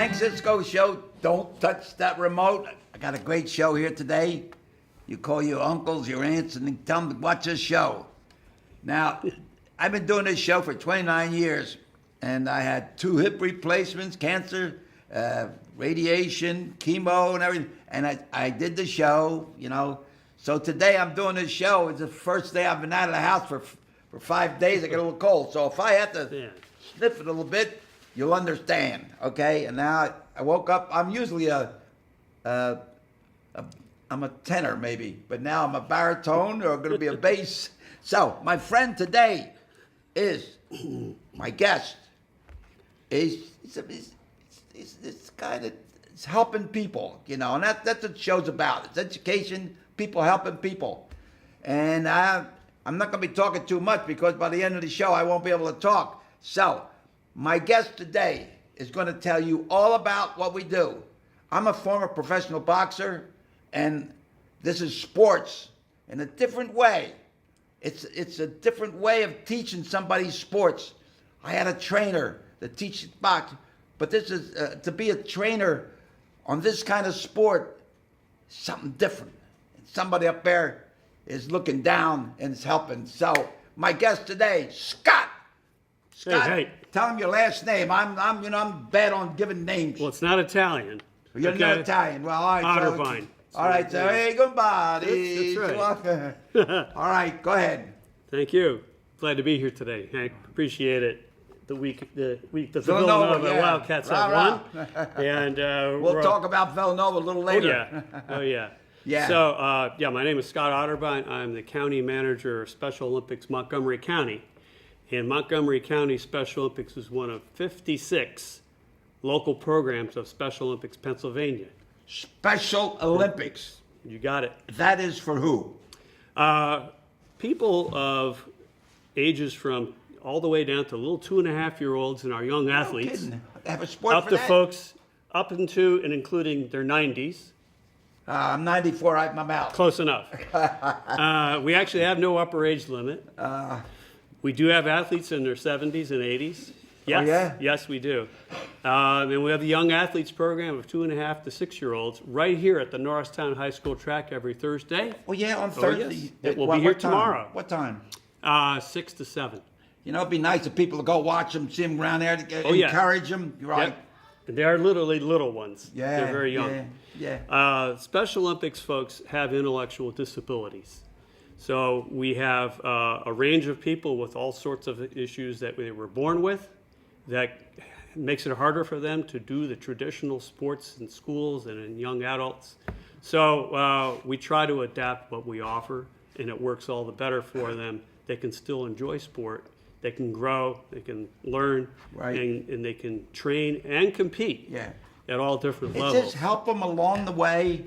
Hank Cisco Show. Don't touch that remote. I got a great show here today. You call your uncles, your aunts, and tell them to watch this show. Now, I've been doing this show for 29 years, and I had 2 hip replacements, cancer, radiation, chemo, and everything. And I did the show, you know. So today I'm doing this show. It's the first day I've been out of the house for 5 days. I get a little cold. So if I have to sniff it a little bit, you'll understand, okay? And now I woke up. I'm usually I'm a tenor maybe, but now I'm a baritone or going to be a bass. So my friend today is my guest. He's kind of helping people, you know, and that's what the show's about. It's education, people helping people. And I'm not going to be talking too much because by the end of the show I won't be able to talk. So my guest today is going to tell you all about what we do. I'm a former professional boxer, and this is sports in a different way. It's a different way of teaching somebody sports. I had a trainer that teaches boxing, but this is to be a trainer on this kind of sport, something different. And somebody up there is looking down and is helping. So my guest today, Scott. Scott, hey. Tell him your last name. I'm bad on giving names. Well, it's not Italian. You're okay. not Italian. Well, all right. Otterbein. All right, so hey, goodbye. That's right. All right, go ahead. Thank you. Glad to be here today, Hank. Appreciate it. The week the Villanova, Wildcats have won, and we'll talk about Villanova a little later. Oh yeah. Yeah. So my name is Scott Otterbein. I'm the county manager of Special Olympics Montgomery County, and Montgomery County Special Olympics is one of 56 local programs of Special Olympics Pennsylvania. Special Olympics. You got it. That is for who? People of ages from all the way down to little 2.5-year-olds and our young athletes. They have a sport up for to that? folks up into and including their 90s. I'm 94. I'm out. Close enough. We actually have no upper age limit. We do have athletes in their 70s and 80s. Yes, oh, yeah? Yes, we do. And we have the Young Athletes program of 2.5 to 6-year-olds right here at the Norristown High School track every Thursday. Oh, yeah, on Thursday. Yes. It will be here tomorrow. What time? 6 to 7. You know, it'd be nice if people to go watch them, see them around there, to encourage them. You're right. Yep. They are literally little ones. Yeah. They're very young. Yeah. Special Olympics folks have intellectual disabilities. So we have a range of people with all sorts of issues that they were born with that makes it harder for them to do the traditional sports in schools and in young adults. So we try to adapt what we offer, and it works all the better for them. They can still enjoy sport. They can grow, they can learn, and they can train and compete at all different levels. Just help them along the way.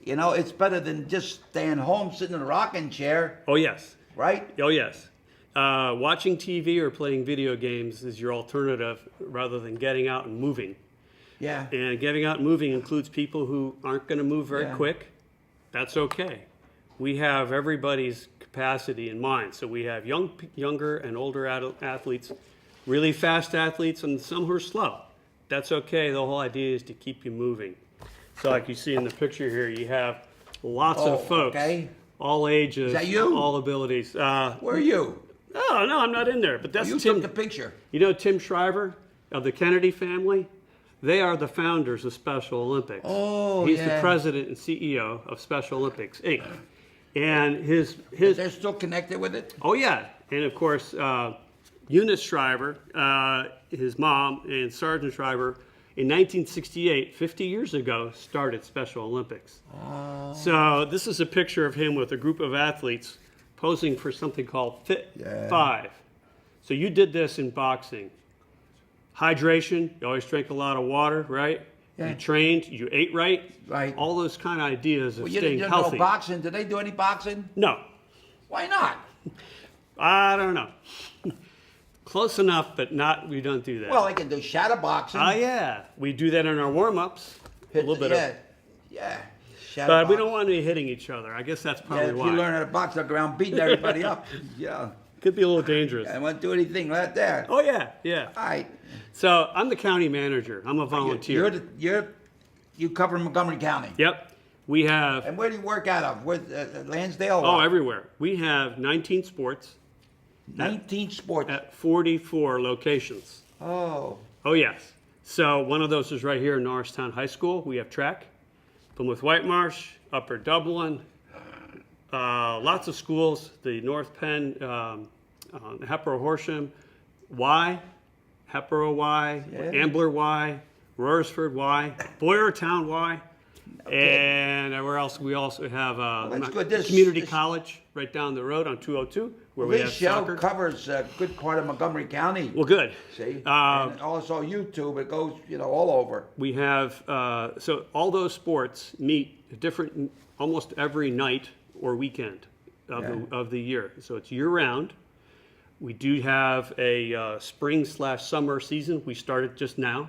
You know, it's better than just staying home, sitting in a rocking chair. Oh, yes. Right? Oh, yes. Watching TV or playing video games is your alternative rather than getting out and moving. Yeah. And getting out and moving includes people who aren't going to move very quick. That's okay. We have everybody's capacity in mind. So we have younger and older athletes, really fast athletes, and some who are slow. That's okay. The whole idea is to keep you moving. So like you see in the picture here, you have lots of folks, all ages, is that you? All abilities. Where are you? Oh, no, I'm not in there. But that's you Tim. took the picture. You know Tim Shriver of the Kennedy family? They are the founders of Special Olympics. Oh, He's the president and CEO of Special Olympics, Inc. And his they're still connected with it? Oh, yeah. And, of course, Eunice Shriver, his mom, and Sergeant Shriver, in 1968, 50 years ago, started Special Olympics. Oh. So this is a picture of him with a group of athletes posing for something called Fit 5. So you did this in boxing. Hydration, you always drink a lot of water, right? Yeah. You trained, you ate right. Right. All those kind of ideas of staying you healthy. Know boxing. Did they do any boxing? No. Why not? I don't know. Close enough, but we don't do that. Well, they can do shadow boxing. Oh, yeah. We do that in our warm-ups. A little bit of. Yeah. Shadow boxing. We don't want to be hitting each other. I guess that's probably why. If you learn how to box, they'll go around beating everybody up. Yeah. Could be a little dangerous. I won't do anything right there. Oh, yeah, yeah. All right. So I'm the county manager. I'm a volunteer. You cover Montgomery County. Yep. We have, And where do you work out of? Where, Lansdale? oh, or everywhere. We have 19 sports 19 sports. at 44 locations. Oh. Oh, yes. So one of those is right here in Norristown High School. We have track. Plymouth White Marsh, Upper Dublin, lots of schools, the North Penn, Hepburn Horsham, Hepburn Y, Yeah. Ambler Y, Royersford Y, Boyertown Y, and where else? We also have that's good. This- community this- college right down the road on 202 where we This have show soccer. covers a good part of Montgomery County. Well, good. See? And also YouTube. It goes, all over. We have, so all those sports meet different, almost every night or weekend of the year. So it's year round. We do have a spring/summer season. We started just now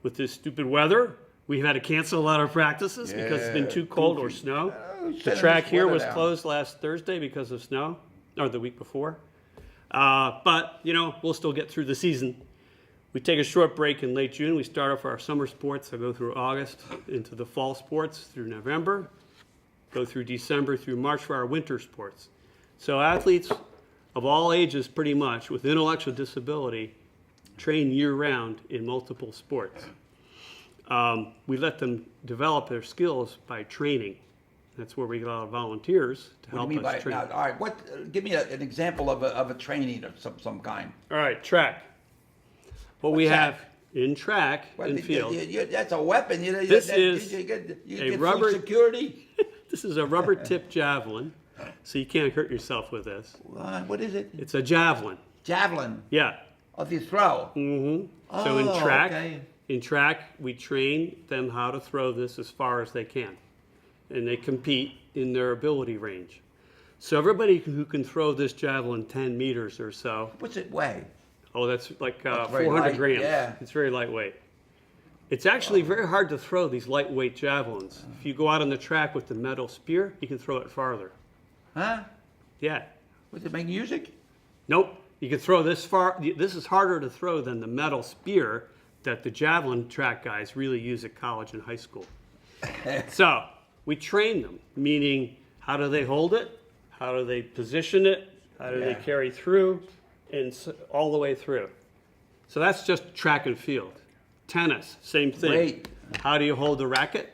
with this stupid weather. We've had to cancel a lot of practices because it's been too cold or snow. The sending track this here weather was down. closed last Thursday because of snow, or the week before. But, we'll still get through the season. We take a short break in late June. We start off our summer sports. So go through August into the fall sports through November. Go through December through March for our winter sports. So athletes of all ages, pretty much, with intellectual disability, train year-round in multiple sports. We let them develop their skills by training. That's where we get a lot of volunteers to What do help you mean by us train. now? All right, give me an example of a training of some kind. All right, track. What we What's have in track What, and field. that's a weapon. This is you get a food rubber- security. This is a rubber tip javelin, so you can't hurt yourself with this. What is it? It's a javelin. Javelin. Yeah. Of you throw. Mm-hmm. So in Oh, track, okay. we train them how to throw this as far as they can, and they compete in their ability range. So everybody who can throw this javelin 10 meters or so, What's it weigh? oh, that's like That's very 400 light, grams. yeah. It's very lightweight. It's actually very hard to throw these lightweight javelins. If you go out on the track with the metal spear, you can throw it farther. Huh? Yeah. Does it make music? Nope. You can throw this far. This is harder to throw than the metal spear that the javelin track guys really use at college and high school. So we train them, meaning how do they hold it? How do they position it? How do they Yeah. carry through? And all the way through. So that's just track and field. Tennis, same thing. Great. How do you hold the racket?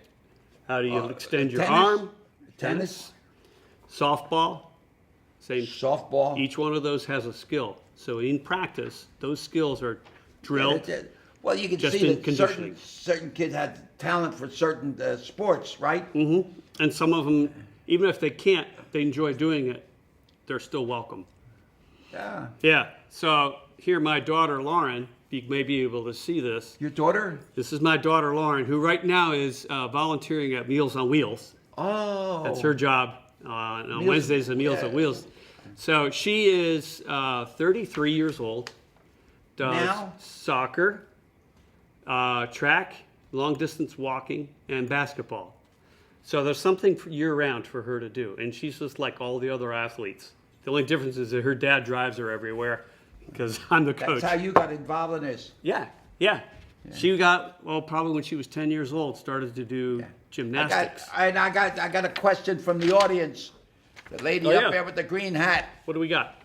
How do you extend your tennis? arm? Tennis? Softball, same. Softball? Each one of those has a skill. So in practice, those skills are drilled. Well, you can just see in that conditioning. certain kids have talent for certain sports, right? And some of them, even if they can't, they enjoy doing it, they're still welcome. Yeah. Yeah. So here, my daughter Lauren, you may be able to see this. Your daughter? This is my daughter Lauren, who right now is volunteering at Meals on Wheels. Oh. That's her job on Meals- Wednesdays at Meals on yeah. Wheels. So she is 33 years old, does Now? soccer, track, long distance walking, and basketball. So there's something year round for her to do. And she's just like all the other athletes. The only difference is that her dad drives her everywhere because I'm the coach. That's how you got involved in this. Yeah. She got, well, probably when she was 10 years old, started to do gymnastics. I got a question from the audience. The lady Oh, up yeah. there with the green hat. What do we got?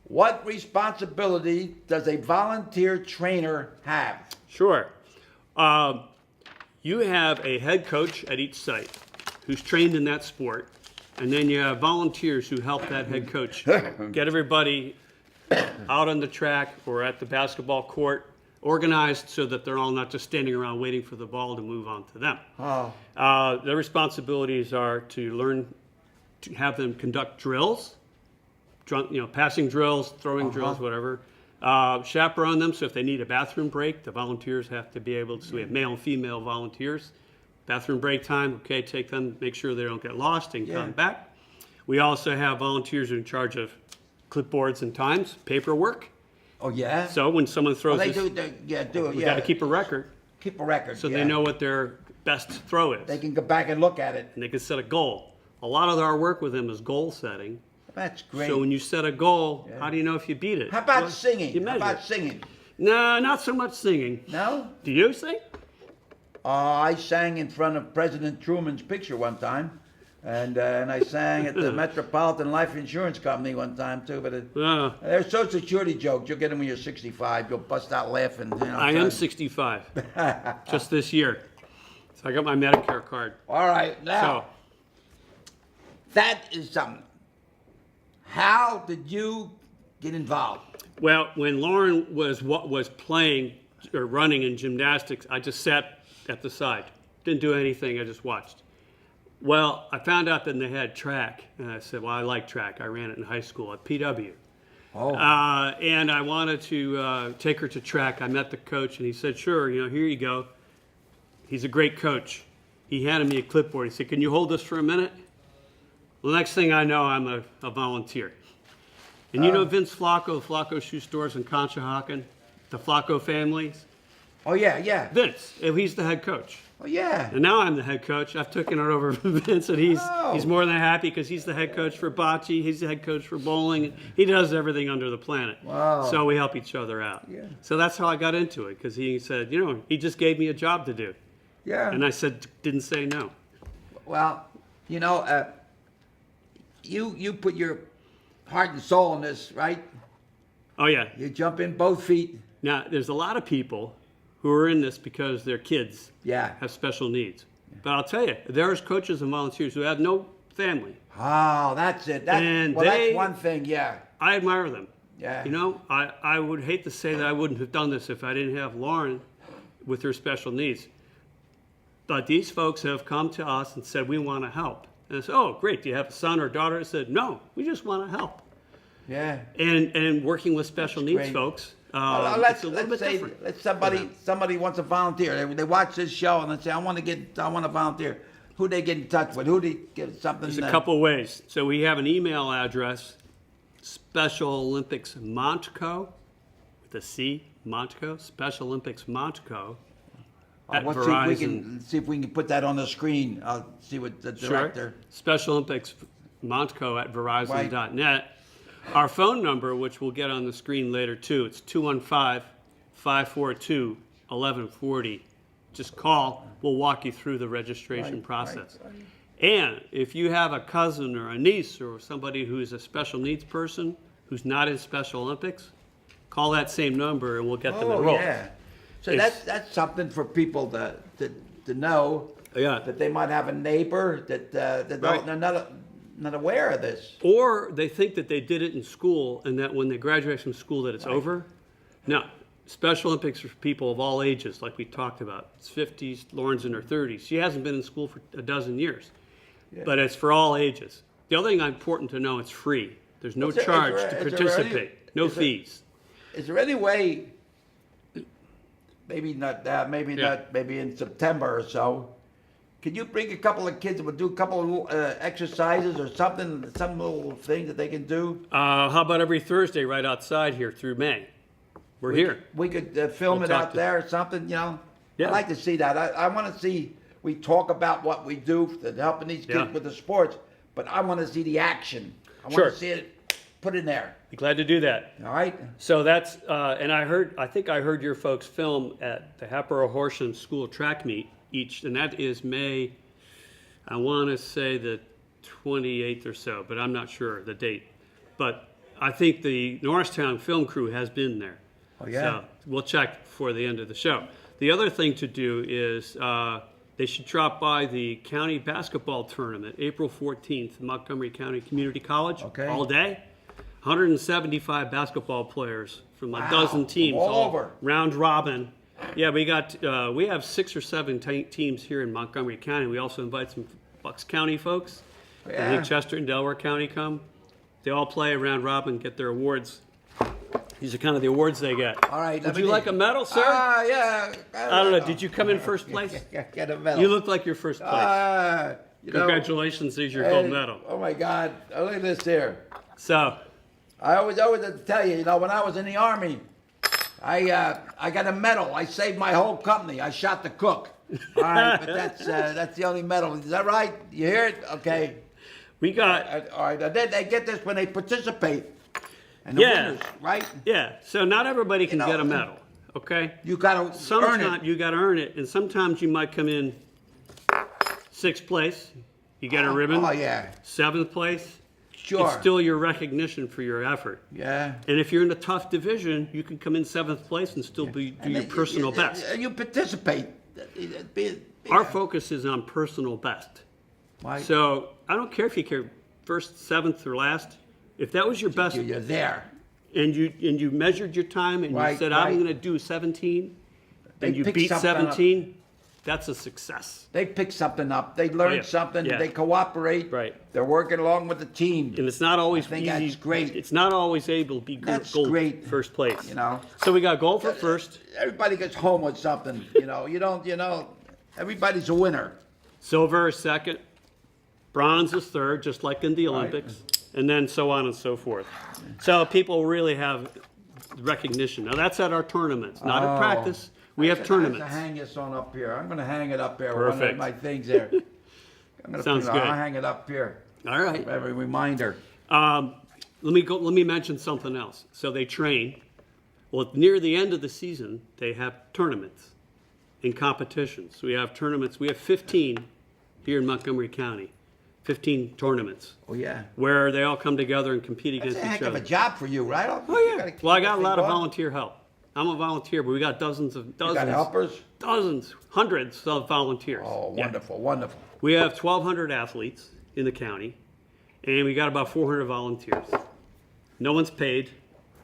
What responsibility does a volunteer trainer have? Sure. You have a head coach at each site who's trained in that sport, and then you have volunteers who help that head coach get everybody out on the track or at the basketball court organized so that they're all not just standing around waiting for the ball to move on to them. Oh. Their responsibilities are to learn to have them conduct drills, passing drills, throwing drills, whatever. Chaperone them, so if they need a bathroom break, the volunteers have to be able to, so we have male and female volunteers. Bathroom break time, okay, take them, make sure they don't get lost and come back. We also have volunteers who are in charge of clipboards and times, paperwork. Oh, yeah? So when someone throws they this, do. we got to keep a record Keep a record. so they know what their best throw is. They can go back and look at it. And they can set a goal. A lot of our work with them is goal setting. That's great. So when you set a goal, how do you know if you beat it? How about Well, singing? You How measure about it. singing? No, not so much singing. No? Do you sing? I sang in front of President Truman's picture one time, and I sang at the Metropolitan Life Insurance Company one time too. But they're Social Security jokes. You'll get them when you're 65. You'll bust out laughing. You know, I am 65, just this year. So I got my Medicare card. All right, now that is something. How did you get involved? Well, when Lauren was playing or running in gymnastics, I just sat at the side. Didn't do anything, I just watched. Well, I found out that they had track, and I said, well, I like track. I ran it in high school at PW. Oh. And I wanted to take her to track. I met the coach, and he said, sure, here you go. He's a great coach. He handed me a clipboard. He said, can you hold this for a minute? Well, the next thing I know, I'm a volunteer. And you know Vince Flacco, Flacco Shoe Stores in Conshohocken, the Flacco families? Oh, yeah, yeah. Vince, he's the head coach. Oh, yeah. And now I'm the head coach. I've taken it over from Vince, and he's more than happy because he's the head coach for bocce. He's the head coach for bowling. He does everything under the planet. Wow. So we help each other out. Yeah. So that's how I got into it because he said, he just gave me a job to do. Yeah. And I didn't say no. Well, you put your heart and soul in this, right? Oh, yeah. You jump in both feet. Now, there's a lot of people who are in this because their kids Yeah. have special needs. But I'll tell you, there's coaches and volunteers who have no family. Oh, that's it. And that's one thing, yeah. I admire them. Yeah. I would hate to say that I wouldn't have done this if I didn't have Lauren with her special needs. But these folks have come to us and said, we want to help. And I said, oh, great. Do you have a son or daughter? I said, no, we just want to help. Yeah. And working with special needs great. folks, Let's it's a little bit say different. somebody wants to volunteer. They watch this show and they say, I want to volunteer. Who they get in touch with? Who they get something? There's a couple of ways. So we have an email address, Special Olympics Montco, with a C, Montco, Special Olympics Montco, at Let's Verizon. see if we can put that on the screen. I'll see what the director. Sure. Special Olympics Montco at Verizon.net. Our phone number, which we'll get on the screen later too, it's 215-542-1140. Just call. We'll walk you through the registration process. Right. And if you have a cousin or a niece or somebody who's a special needs person who's not in Special Olympics, call that same number and we'll get them enrolled. Yeah. So It's- that's something for people to know. Yeah. That they might have a neighbor that Right. not aware of this. Or they think that they did it in school and that when they graduate from school that it's over. No, Special Olympics are for people of all ages, like we talked about. It's 50s, Lauren's in her 30s. She hasn't been in school for a dozen years, but it's for all ages. The other thing important to know, it's free. There's no charge to participate, no fees. Is there any way, maybe not now, maybe in September or so, could you bring a couple of kids that would do a couple of little, exercises or something, some little thing that they can do? How about every Thursday right outside here through May? We're here. We could film We'll it talk out to- there or something, Yeah. I'd like to see that. I want to see, we talk about what we do for helping these kids Yeah. with the sports, but I want to see the action. I want Sure. to see it put in there. Be glad to do that. All right? So that's, and I think I heard your folks film at the Hatboro Horsham School track meet and that is May, I want to say the 28th or so, but I'm not sure the date. But I think the Norristown film crew has been there. Oh, yeah? So we'll check before the end of the show. The other thing to do is they should drop by the county basketball tournament, April 14th, Montgomery County Community College, Okay. all day. 175 basketball players from a Wow. dozen teams, All over. round robin. Yeah, we have 6 or 7 teams here in Montgomery County. We also invite some Bucks County folks. I Yeah. think Chester and Delaware County come. They all play a round robin, get their awards. These are kind of the awards they get. All right. Would you like a medal, sir? Yeah. I don't know. Did you come in first place? Get a medal. You look like you're first place. Congratulations. There's your gold medal. Oh my God! Look at this here. So, I always have to tell you, when I was in the Army, I got a medal. I saved my whole company. I shot the cook. All right, but that's the only medal. Is that right? You hear it? Okay. We got, All right, they get this when they participate. And the Yeah. winners, right? yeah, so not everybody can know, get a medal, okay? You got to earn Sometimes it. you got to earn it, and sometimes you might come in 6th place, you get a ribbon. Oh, yeah. 7th place, Sure. it's still your recognition for your effort. Yeah. And if you're in a tough division, you can come in 7th place and still do your personal best. You participate. Our focus is on personal best. Right. So I don't care if you care 1st, 7th, or last. If that was your best, You're there. and you measured your time and you Right, said, I'm right. going to do 17, They and you pick beat something up. 17, that's a success. They pick something up. They learn yeah. something. Yeah. They cooperate. Right. They're working along with the team. And it's not always I think easy. that's great. It's not always able to be That's gold great. 1st place. You know. So we got gold for 1st, Everybody gets home with something. You know. Everybody's a winner. silver is 2nd, bronze is 3rd, just like in the Olympics, and then so on and so forth. So people really have recognition. Now that's at our tournaments, not at practice. We have I tournaments. have to hang this on up here. I'm going to hang it up there. One Perfect. of my things there. I'm going Sounds good. I'll hang it up here. All right. Every reminder. Let me mention something else. So they train. Well, near the end of the season, they have tournaments and competitions. So we have tournaments. We have 15 here in Montgomery County, 15 tournaments Oh yeah. where they all come together and compete That's against a each heck of other. a job for you, right? Oh yeah. Well, I got a lot of volunteer help. I'm a volunteer, but we got dozens, You got helpers? hundreds of volunteers. Oh, Yeah. wonderful, wonderful. We have 1,200 athletes in the county, and we got about 400 volunteers. No one's paid,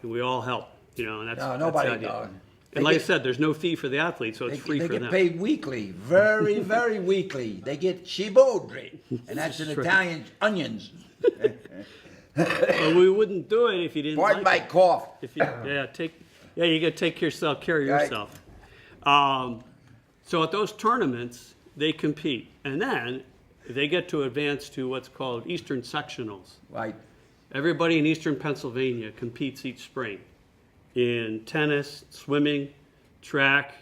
and we all help. And that's No, that's nobody the idea. does. And like I said, there's no fee for the athletes, so it's free They for get them. paid weekly, very, very weekly. They get cibodri, and that's in Italian onions. But we wouldn't do it if you didn't Pardon my like it. cough. If you, you got to take care of Right. yourself. So at those tournaments, they compete, and then they get to advance to what's called Eastern Sectionals. Right. Everybody in Eastern Pennsylvania competes each spring in tennis, swimming, track,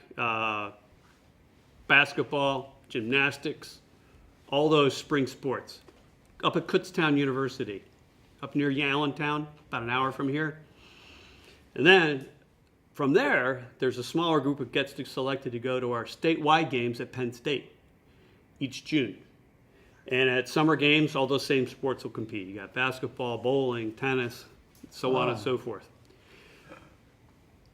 basketball, gymnastics, all those spring sports. Up at Kutztown University, up near Allentown, about an hour from here. And then from there, there's a smaller group that gets selected to go to our statewide games at Penn State each June. And at summer games, all those same sports will compete. You got basketball, bowling, tennis, so on and so forth.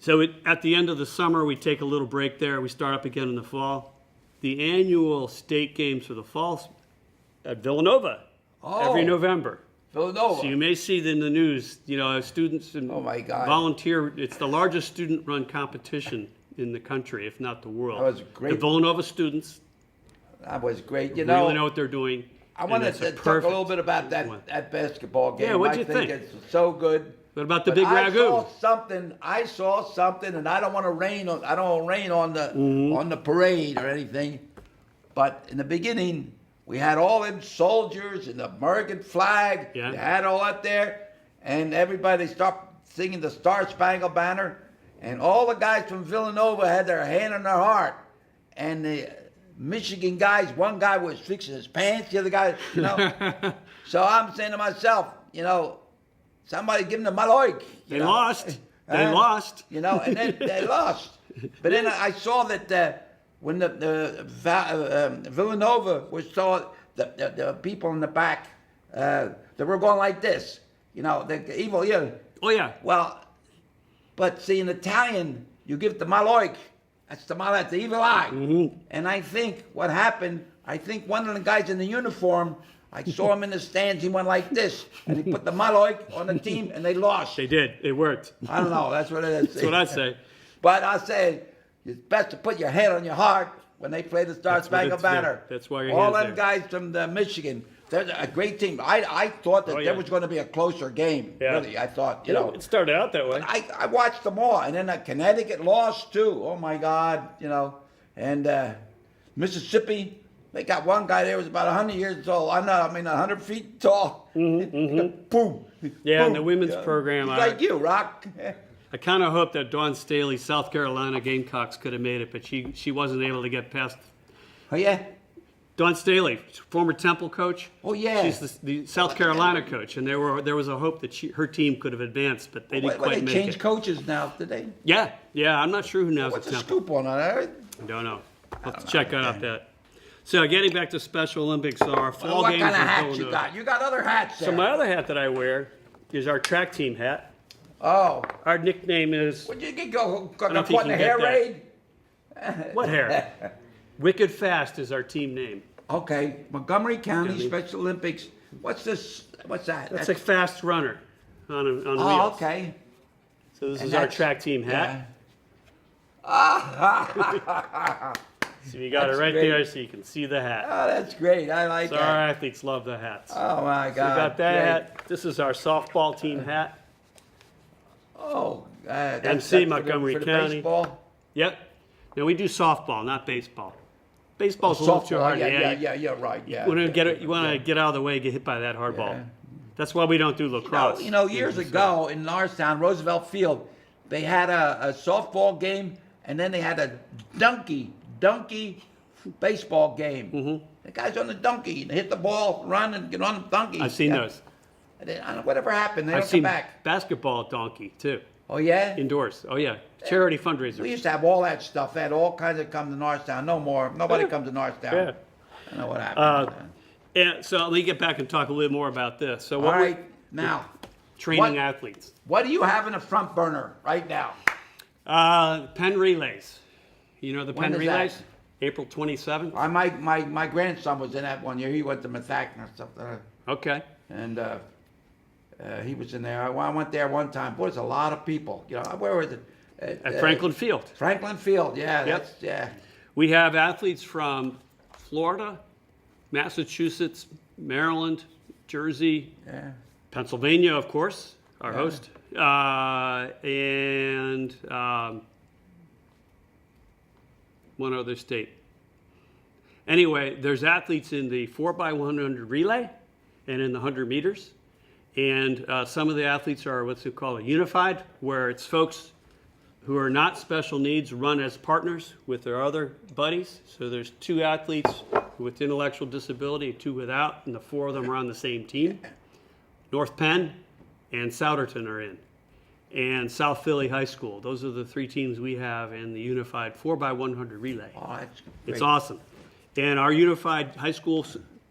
So at the end of the summer, we take a little break there. We start up again in the fall. The annual state games for the fall at Villanova every November. Villanova. So you may see in the news, students and Oh, my God. volunteer. It's the largest student-run competition in the country, if not the world. That was great. The Villanova students That was great. really know what they're doing. I and wanted it's to talk a perfect little bit about one. that basketball game. Yeah, what'd I you think? It's so good. What about the But big I ragu? I saw something, and I don't want to rain on. I don't want to rain on the Mm-hmm. on the parade or anything. But in the beginning, we had all them soldiers and the American flag. Yeah. You had all that there, and everybody stopped singing the Star Spangled Banner, and all the guys from Villanova had their hand on their heart, and the Michigan guys. One guy was fixing his pants. The other guy, So I'm saying to myself, somebody give them the Maloik. They lost. They lost. And then they lost. But then I saw that when the Villanova was saw the people in the back, they were going like this. The evil. Oh yeah. Well, but see, in Italian, you give the Maloik. That's the evil eye. Mm-hmm. And I think what happened, one of the guys in the uniform, I saw him in the stands, he went like this, and he put the Maloik on the team, and they lost. They did. It worked. I don't know, that's what it is. That's what I say. But I say, it's best to put your head on your heart when they play the Star That's what Spangled it's there. Banner. That's why your all hand's them there. guys from Michigan, they're a great team. I thought that Oh, yeah. there was going to be a closer game, Yeah. really. I thought, It started out that way. I watched them all, and then Connecticut lost too. Oh my God, and Mississippi, they got one guy there who was about 100 years old. 100 feet tall. Boom. Yeah, and boom. the women's program, He's like you, Rock. I kind of hope that Dawn Staley, South Carolina Gamecocks, could have made it, but she wasn't able to get past. Oh yeah. Dawn Staley, former Temple coach. Oh, yeah. She's the South Carolina coach, and there was a hope that her team could have advanced, but they didn't quite they make changed it. coaches now, did they? Yeah. I'm not sure who knows What's at the Temple. scoop on that? I don't know. I'll have to check out that. So getting back to Special Olympics, our fall What games kind of are hats going you to- got? You got other hats there. So my other hat that I wear is our track team hat. Oh. Our nickname is Would you go don't what think in you the can hair get raid? what hair? Wicked Fast is our team name. Okay, Montgomery County Yeah, Special Olympics. What's this? What's that? That's a fast runner on oh, wheels. okay. So this And is our that's- track team hat. Yeah. So you got it That's right great. there, so you can see the hat. Oh, that's great. I like So that. our athletes love the hats. Oh my So God. we got that great. hat. This is our softball team hat. Oh, that's MC for the- Montgomery for the County. Baseball. Yep. Now we do softball, not baseball. Baseball's a little too Softball. hard. Yeah, right. Yeah. You want to yeah. get out of the way, get hit by that hard ball. Yeah. That's why we don't do lacrosse. Years ago in Norristown, Roosevelt Field, they had a softball game, and then they had a donkey baseball game. Mm-hmm. The guy's on the donkey, and hit the ball, run, and get on the donkey. I've seen those. And then, I don't know, whatever happened, they I've don't come seen back. basketball donkey too, Oh, yeah? indoors. Oh yeah, charity We fundraisers. used to have all that stuff. They had all kinds of come to Norristown. No more. Nobody Yeah. comes to Norristown. Yeah. I don't know what happened. And so let me get back and talk a little more about this. So all what right, now, training what- athletes? what do you have in the front burner right now? Penn relays. You know the When Penn is that? relays? April 27th. My grandson was in that one year. He went to Methacton or something. Okay. And he was in there. I went there one time. Boy, there's a lot of people. You know, where was it? At Franklin Field. Franklin Field. Yeah, Yep. that's yeah. We have athletes from Florida, Massachusetts, Maryland, Jersey, Yeah. Pennsylvania, of course, our Yeah. host, and one other state. Anyway, there's athletes in the 4x100 relay and in the 100 meters. And some of the athletes are what's called a unified, where it's folks who are not special needs run as partners with their other buddies. So there's 2 athletes with intellectual disability, 2 without, and the 4 of them are on the same team. North Penn and Souderton are in. And South Philly High School. Those are the 3 teams we have in the unified 4x100 relay. Oh, that's It's great. awesome. And our unified high school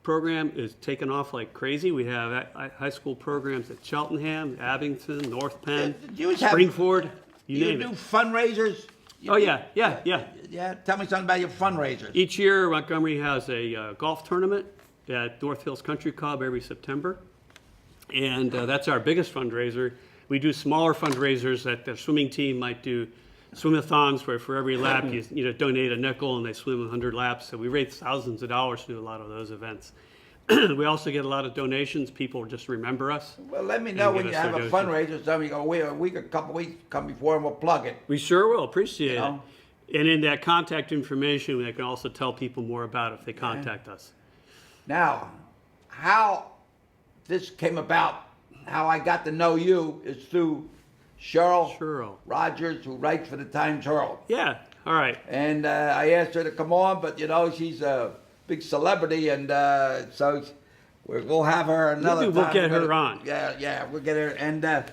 program is taking off like crazy. We have high school programs at Cheltenham, Abington, North Penn, Do you have- Springford, you You name do it. fundraisers? You Oh, do- yeah. Yeah. Tell me something about your fundraisers. Each year, Montgomery has a golf tournament at North Hills Country Club every September. And that's our biggest fundraiser. We do smaller fundraisers that the swimming team might do swim-a-thons where for every lap you donate a nickel and they swim 100 laps. So we raise thousands of dollars to do a lot of those events. We also get a lot of donations. People just remember us. Well, let me know And when give you us have a their fundraiser. Tell me, a week, a couple weeks, come before, and we'll plug it. We sure will. Appreciate You know? it. And in that contact information, they can also tell people more about it if they contact us. Now, how this came about, how I got to know you is through Cheryl Cheryl. Rogers, who writes for the Times Herald. Yeah. All right. And I asked her to come on, but she's a big celebrity, and so we'll have her another Maybe time. we'll get her on. Yeah, we'll get her. And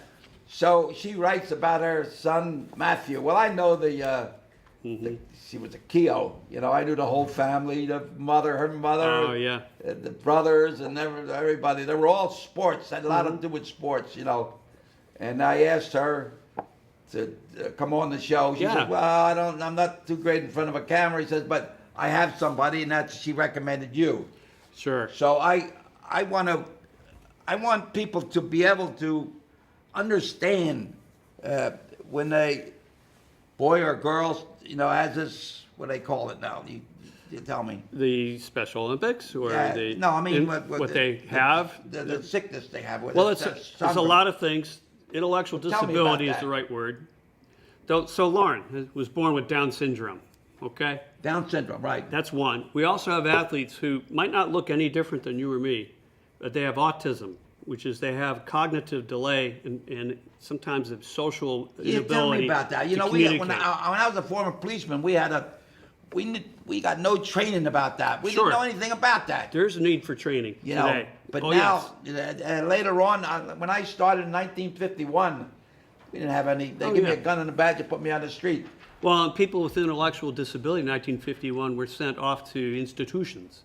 so she writes about her son Matthew. Well, I know she was a Keogh. I knew the whole family, the mother, her mother. Oh, yeah. The brothers and everybody. They were all sports. Had a lot to do with sports, And I asked her to come on the show. She Yeah. said, "Well, I'm not too great in front of a camera." He says, "But I have somebody," and she recommended you. Sure. So I want people to be able to understand when a boy or girl, has this, what do they call it now? You tell me. The Special Olympics or Yeah, the no, I mean what they have. the sickness they have with Well, it. it's a lot of things. Intellectual Well, tell me disability about is the that. right word. So Lauren was born with Down syndrome. Okay, Down syndrome, right? that's one. We also have athletes who might not look any different than you or me, but they have autism, which is they have cognitive delay and sometimes a social Yeah, inability tell me about that. to When communicate. I was a former policeman, we had we got no training about that. We Sure. didn't know anything about that. There's a need for training You know, today. but Oh, now, yes. later on, when I started in 1951, we didn't have any. They give me a gun and a badge and put me on the street. Well, and people with intellectual disability in 1951 were sent off to institutions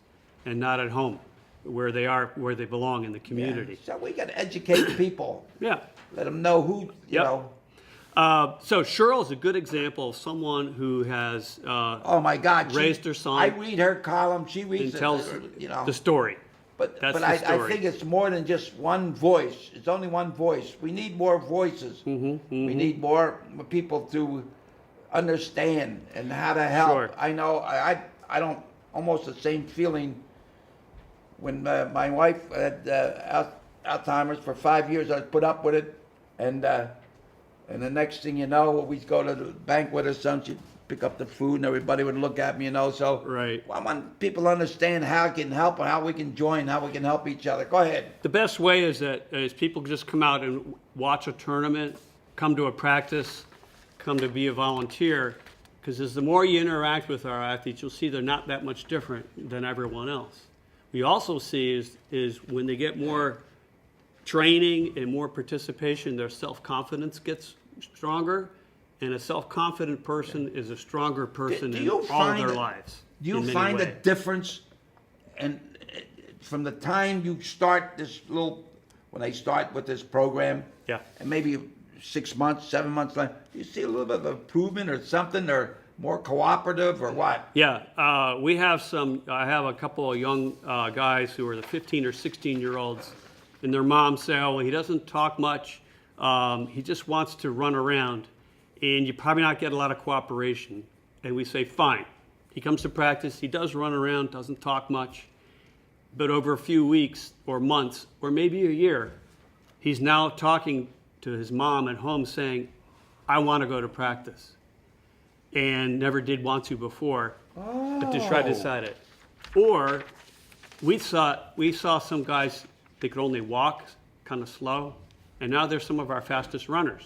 and not at home, where they belong in the community. So we got to educate people. Yeah. Let them know who, you Yep. know. So Cheryl's a good example of someone who has Oh my God! raised her son. I read her column. She reads and tells you know. the story. But That's but the I story. think it's more than just one voice. It's only one voice. We need more voices. We need more people to understand and how to help. Sure. I know I don't almost the same feeling when my wife had Alzheimer's for 5 years. I put up with it, and the next thing you know, we'd go to the bank with her son. She'd pick up the food, and everybody would look at me, you know. So Right. I want people to understand how I can help and how we can join, how we can help each other. Go ahead. The best way is people just come out and watch a tournament, come to a practice, come to be a volunteer, because as the more you interact with our athletes, you'll see they're not that much different than everyone else. We also see is when they get more training and more participation, their self-confidence gets stronger, and a self-confident person is a stronger person Do in you all find their that- lives. Do you in many find a ways. difference and from the time you start this when they start with this program? Yeah. And maybe 6 months, 7 months later, do you see a little bit of improvement or something, or more cooperative or what? Yeah, I have a couple of young guys who are the 15 or 16-year-olds, and their moms say, oh, well, he doesn't talk much. He just wants to run around, and you probably not get a lot of cooperation. And we say, fine. He comes to practice, he does run around, doesn't talk much, but over a few weeks or months or maybe a year, he's now talking to his mom at home saying, I want to go to practice, and never did want to before, but just tried to decide it. Or we saw some guys, they could only walk kind of slow, and now they're some of our fastest runners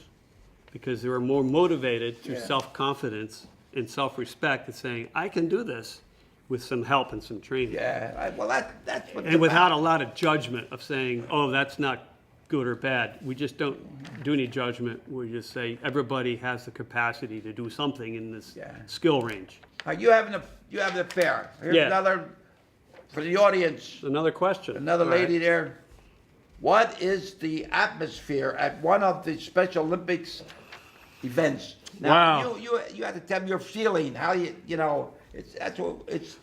because they were more motivated through self-confidence and self-respect and saying, I can do this with some help and some training. Yeah, well, that's what. And without a lot of judgment of saying, oh, that's not good or bad. We just don't do any judgment. We just say everybody has the capacity to do something in this skill range. You have an affair. Here's another for the audience. Another question. Another All lady right. there. What is the atmosphere at one of the Special Olympics events? Now, Wow. you have to tell me your feeling. How you know it's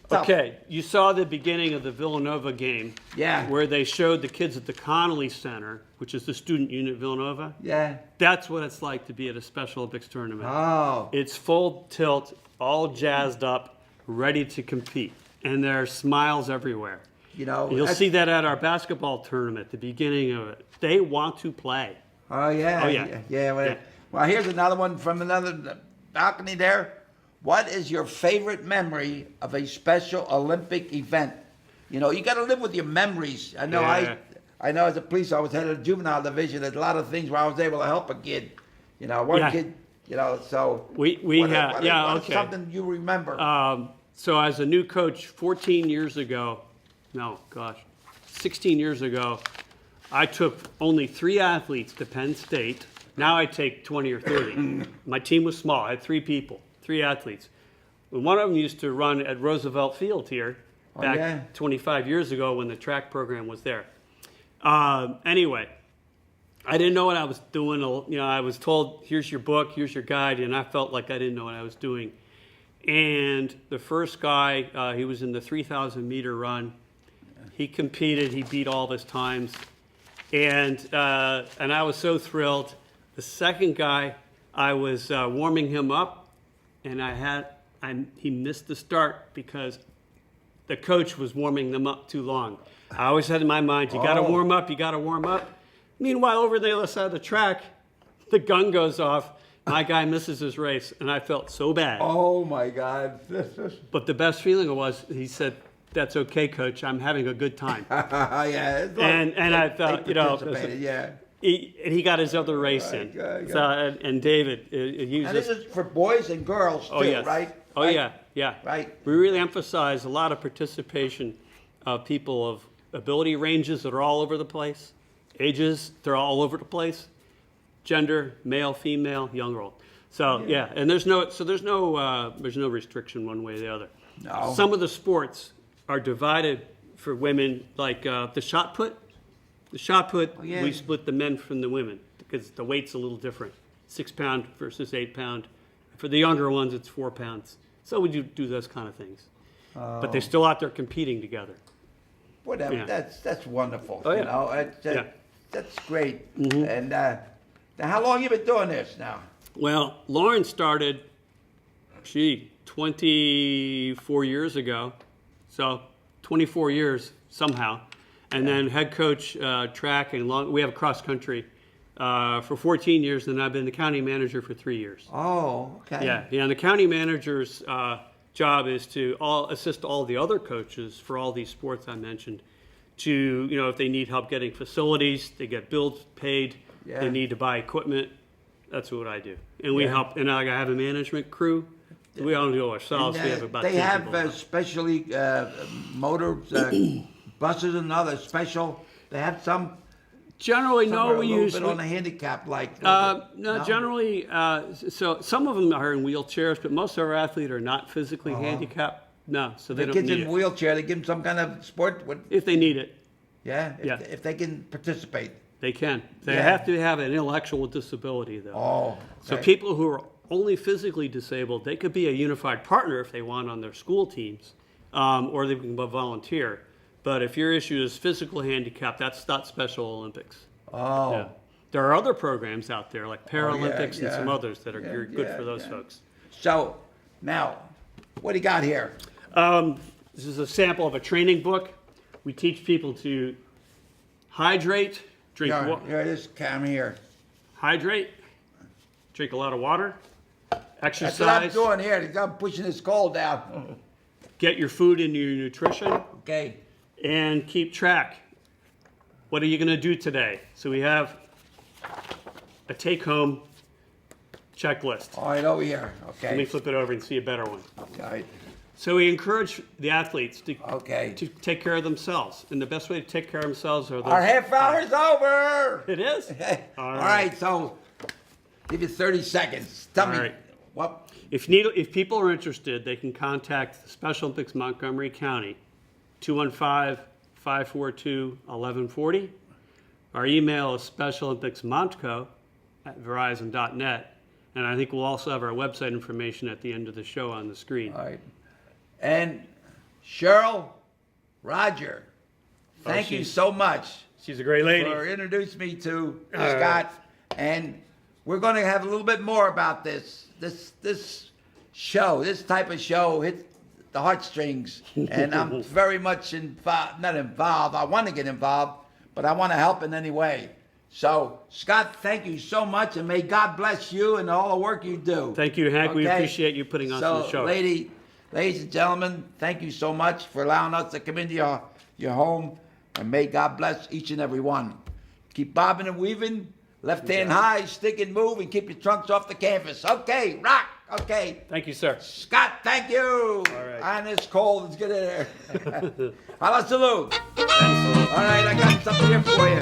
tough. Okay, you saw the beginning of the Villanova game. Yeah. Where they showed the kids at the Connolly Center, which is the student unit at Villanova. Yeah. That's what it's like to be at a Special Olympics tournament. Oh. It's full tilt, all jazzed up, ready to compete. And there are smiles everywhere. You know. You'll see that at our basketball tournament, the beginning of it. They want to play. Oh yeah. Oh, yeah. Yeah. Well, Yeah. well, here's another one from another balcony there. What is your favorite memory of a Special Olympic event? You know, you got to live with your memories. I know. Yeah. I know. As a police officer, head of the juvenile division. There's a lot of things where I was able to help a kid. You know, one kid. You know, so We had what's okay. something you remember. So as a new coach 14 years ago, 16 years ago, I took only 3 athletes to Penn State. Now I take 20 or 30. My team was small. I had 3 people, 3 athletes. And one of them used to run at Roosevelt Field here back 25 years ago when the track program was there. Anyway, I didn't know what I was doing. You know, I was told, here's your book, here's your guide, and I felt like I didn't know what I was doing. And the first guy, he was in the 3,000 meter run. He competed, he beat all of his times. And I was so thrilled. The second guy, I was warming him up, and he missed the start because the coach was warming them up too long. I always had in my mind, you gotta warm up, you gotta warm up. Meanwhile, over the other side of the track, the gun goes off. My guy misses his race, and I felt so bad. Oh my God. But the best feeling was, he said, that's okay, coach, I'm having a good time. Yeah. It's And I thought, they you know, participated, yeah. he got his other race in. God. So, and David, he was And this just, is for boys and girls too, oh yes, right? oh Right? yeah, Yeah. Right. We really emphasize a lot of participation of people of ability ranges that are all over the place, ages, they're all over the place, gender, male, female, young or old. So yeah, and there's no restriction one way or the other. No. Some of the sports are divided for women, like the shot put. The shot put, yeah. we split the men from the women because the weight's a little different. 6 pound versus 8 pound. For the younger ones, it's 4 pounds. So we do those kind of things. But they're still out there competing together. Whatever. Yeah. That's wonderful. Oh, yeah. You know, that's great. Mm-hmm. And now, how long you been doing this now? Well, Lauren started, 24 years ago. So 24 years somehow. And then head coach track and we have cross country for 14 years, and I've been the county manager for 3 years. Oh, okay. Yeah. And the county manager's job is to assist all the other coaches for all these sports I mentioned to, if they need help getting facilities, they get bills paid, Yeah. they need to buy equipment. That's what I do. And we help, and I have a management crew. We don't do it ourselves. And, We have about they 10 have people. specially motors, buses and other special. They have some. Generally, some no, are a we little usually. bit on the handicap like. No, generally, so some of them are in wheelchairs, but most of our athletes are not physically handicapped. No, so they the don't kids need in it. wheelchair. They give them some kind of sport. If they need it, If they can participate. they can. They Yeah. have to have an intellectual disability, though. Oh. So okay. people who are only physically disabled, they could be a unified partner if they want on their school teams, or they can volunteer. But if your issue is physical handicap, that's not Special Olympics. Oh. Yeah. There are other programs out there like Paralympics and yeah. some others that are Yeah, good for those yeah. folks. So now, what do you got here? This is a sample of a training book. We teach people to hydrate, drink Here, this cam here. hydrate, drink a lot of water, That's what I'm exercise, doing here. I'm pushing this coal down. get your food into your nutrition, Okay. and keep track. What are you going to do today? So we have a take-home checklist. All right, over here. Let me Okay. flip it over and see a better one. All right. So we encourage the athletes Okay. to take care of themselves. And the best way to take care of themselves are those. Our half hour's over. It is? All right, so give you 30 seconds. Tell All me right. what. If people are interested, they can contact the Special Olympics Montgomery County, 215-542-1140. Our email is specialolympicsmontco@verizon.net. And I think we'll also have our website information at the end of the show on the screen. All right. And Cheryl, Roger, thank you she's- so much She's a great lady. for introducing me to Scott. And we're going to have a little bit more about this show. This type of show hits the heartstrings. And I'm very much not involved. I want to get involved, but I want to help in any way. So, Scott, thank you so much, and may God bless you and all the work you do. Thank you, Hank. We Okay? appreciate you putting us on the show. Ladies and gentlemen, thank you so much for allowing us to come into your home, and may God bless each and every one. Keep bobbing and weaving, left hand high, stick and move, and keep your trunks off the canvas. Okay, rock. Okay. Thank you, sir. Scott, thank you. All right. And it's cold. Let's get in there. Hala salute. All right, I got something here for you.